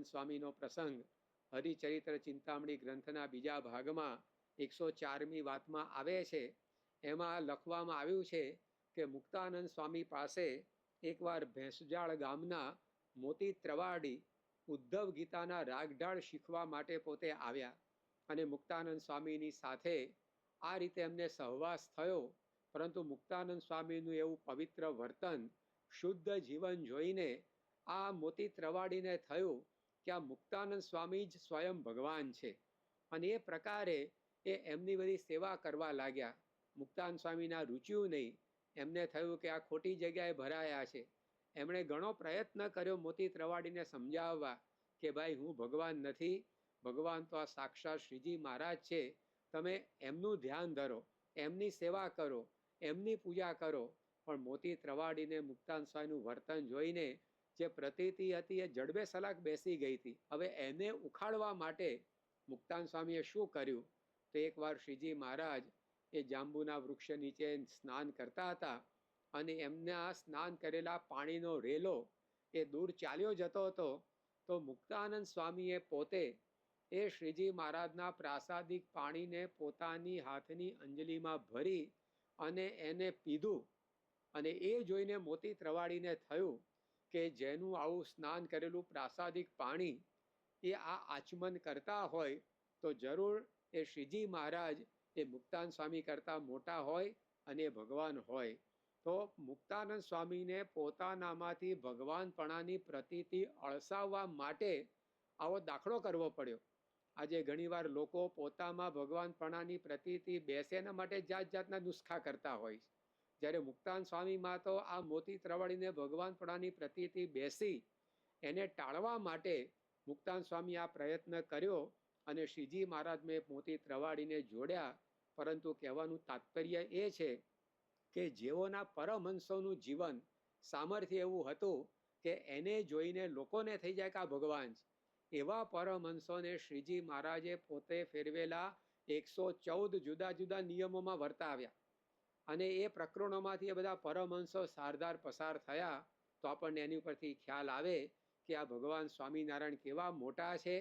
મુક્તાનંદ સ્વામીનો પ્રસંગ હરિચરિત્ર ચિંતામણી ગ્રંથના બીજા ભાગમાં 104મી વાતમાં આવે છે. એમાં લખવામાં આવ્યું છે કે મુક્તાનંદ સ્વામી પાસે એકવાર ભેંસજાળ ગામના મોતી ત્રવાડી ઉદ્ધવ ગીતાના રાગઢાળ શીખવા માટે પોતે આવ્યા અને મુક્તાનંદ સ્વામીની સાથે આ રીતે એમને સહવાસ થયો. પરંતુ મુક્તાનંદ સ્વામીનું એવું પવિત્ર વર્તન, શુદ્ધ જીવન જોઈને આ મોતી ત્રવાડીને થયું કે આ મુક્તાનંદ સ્વામી જ સ્વયં ભગવાન છે. અને એ પ્રકારે એ એમની બધી સેવા કરવા લાગ્યા. મુક્તાનંદ સ્વામીના રૂચ્યું નહીં. એમને થયું કે આ ખોટી જગ્યાએ ભરાયા છે. એમણે ઘણો પ્રયત્ન કર્યો મોતી ત્રવાડીને સમજાવવા કે ભાઈ હું ભગવાન નથી, ભગવાન તો આ સાક્ષાત શ્રીજી મહારાજ છે. તમે એમનું ધ્યાન ધરો, એમની સેવા કરો, એમની પૂજા કરો. પણ મોતી ત્રવાડીને મુક્તાનંદ સ્વામીનું વર્તન જોઈને જે પ્રતીતિ હતી એ જડબે સલાક બેસી ગઈ હતી. હવે એને ઉખાડવા માટે મુક્તાનંદ સ્વામીએ શું કર્યું? તો એકવાર શ્રીજી મહારાજ એ જાંબુના વૃક્ષ નીચે સ્નાન કરતા હતા અને એમના સ્નાન કરેલા પાણીનો રેલો એ દૂર ચાલ્યો જતો હતો. તો મુક્તાનંદ સ્વામીએ પોતે એ શ્રીજી મહારાજના પ્રાસાદિક પાણીને પોતાની હાથની અંજલિમાં ભરી અને એને પીધું. અને એ જોઈને મોતી ત્રવાડીને થયું કે જેનું આવું સ્નાન કરેલું પ્રાસાદિક પાણી એ આ આચમન કરતા હોય તો જરૂર એ શ્રીજી મહારાજ એ મુક્તાનંદ સ્વામી કરતાં મોટા હોય અને ભગવાન હોય. તો મુક્તાનંદ સ્વામીને પોતાનામાંથી ભગવાનપણાની પ્રતીતિ અળસાવવા માટે આવો દાખલો કરવો પડ્યો. આજે ઘણીવાર લોકો પોતામાં ભગવાનપણાની પ્રતીતિ બેસે એના માટે જાત જાતના નુસ્ખા કરતા હોય. જ્યારે મુક્તાનંદ સ્વામીમાં તો આ મોતી ત્રવાડીને ભગવાનપણાની પ્રતીતિ બેસી એને ટાળવા માટે મુક્તાનંદ સ્વામી આ પ્રયત્ન કર્યો અને શ્રીજી મહારાજને મોતી ત્રવાડીને જોડ્યા. પરંતુ કહેવાનું તાત્પર્ય એ છે કે જેઓના પરમહંસોનું જીવન સામર્થ્ય એવું હતું કે એને જોઈને લોકોને થઈ જાય કે આ ભગવાન છે. એવા પરમહંસોને શ્રીજી મહારાજે પોતે ફેરવેલા 114 જુદા જુદા નિયમોમાં વર્તાવ્યા. અને એ પ્રકરણોમાંથી એ બધા પરમહંસો સારધાર પસાર થયા. તો આપણને એની ઉપરથી ખ્યાલ આવે કે આ ભગવાન સ્વામિનારાયણ કેવા મોટા છે